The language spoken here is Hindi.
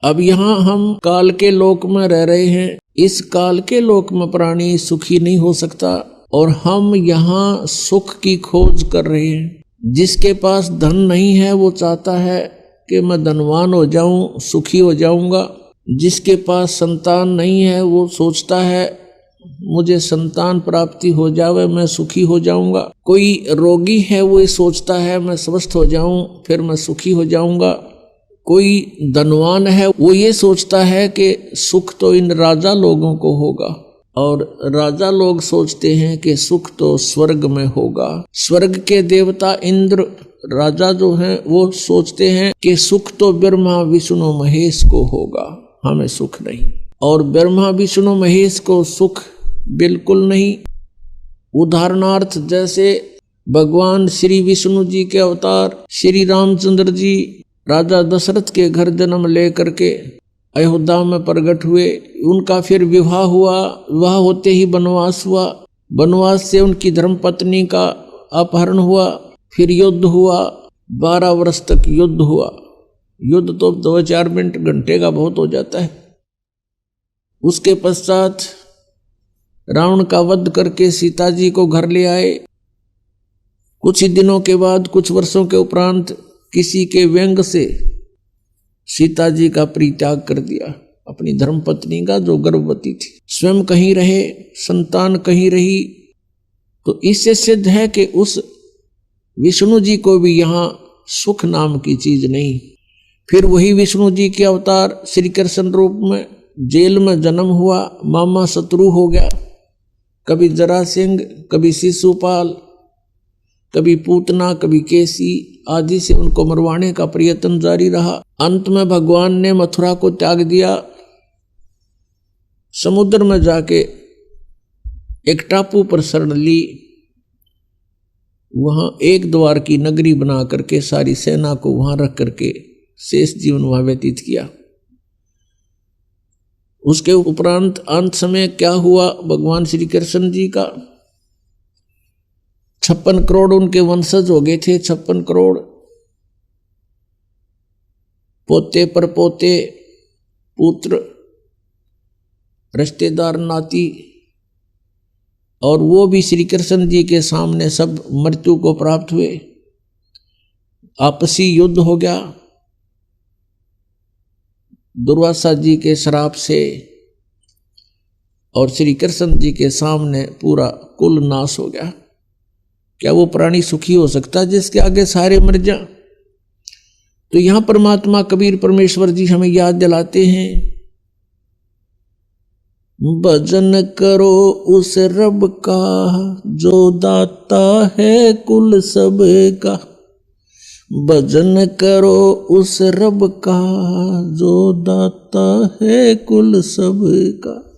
अब यहाँ हम काल के लोक में रह रहे हैं। इस काल के लोक में प्राणी सुखी नहीं हो सकता और हम यहाँ सुख की खोज कर रहे हैं। जिसके पास धन नहीं है वो चाहता है कि मैं धनवान हो जाऊं, सुखी हो जाऊंगा। जिसके पास संतान नहीं है वो सोचता है मुझे संतान प्राप्ति हो जावे, मैं सुखी हो जाऊंगा। कोई रोगी है वो ये सोचता है मैं स्वस्थ हो जाऊं फिर मैं सुखी हो जाऊंगा। कोई धनवान है वो ये सोचता है कि सुख तो इन राजा लोगों को होगा और राजा लोग सोचते हैं कि सुख तो स्वर्ग में होगा। स्वर्ग के देवता इंद्र राजा जो हैं वो सोचते हैं कि सुख तो ब्रह्मा विष्णु महेश को होगा, हमें सुख नहीं। और ब्रह्मा विष्णु महेश को सुख बिल्कुल नहीं। उदाहरणार्थ जैसे भगवान श्री विष्णु जी के अवतार श्री रामचंद्र जी राजा दशरथ के घर जन्म लेकर के अयोध्या में प्रकट हुए। उनका फिर विवाह हुआ, विवाह होते ही वनवास हुआ, वनवास से उनकी धर्मपत्नी का अपहरण हुआ, फिर युद्ध हुआ, 12 वर्ष तक युद्ध हुआ। युद्ध तो 2-4 मिनट घंटे का बहुत हो जाता है। उसके पश्चात रावण का वध करके सीता जी को घर ले आए। कुछ ही दिनों के बाद, कुछ वर्षों के उपरांत किसी के व्यंग से सीता जी का परित्याग कर दिया, अपनी धर्मपत्नी का जो गर्भवती थी। स्वयं कहीं रहे, संतान कहीं रही। तो इससे सिद्ध है कि उस विष्णु जी को भी यहाँ सुख नाम की चीज नहीं। फिर वही विष्णु जी के अवतार श्री कृष्ण रूप में जेल में जन्म हुआ, मामा शत्रु हो गया। कभी जरासिंह, कभी शिशुपाल, कभी पूतना, कभी केसी आदि से उनको मरवाने का प्रयत्न जारी रहा। अंत में भगवान ने मथुरा को त्याग दिया। समुद्र में जाके एक टापू पर शरण ली। वहां एक द्वार की नगरी बना करके सारी सेना को वहां रख करके शेष जीवन वहां व्यतीत किया। उसके उपरांत अंत समय क्या हुआ, भगवान श्री कृष्ण जी का 56 करोड़ उनके वंशज हो गए थे। 56 करोड़ पोते पर पोते, पुत्र, रिश्तेदार, नाती, और वो भी श्री कृष्ण जी के सामने सब मृत्यु को प्राप्त हुए। आपसी युद्ध हो गया दुर्वासा जी के श्राप से, और श्री कृष्ण जी के सामने पूरा कुल नाश हो गया। क्या वो प्राणी सुखी हो सकता है जिसके आगे सारे मर जाएं? तो यहां परमात्मा कबीर परमेश्वर जी हमें याद दिलाते हैं, भजन करो उस रब का जो दाता है कुल सब का। भजन करो उस रब का जो दाता है कुल सब का।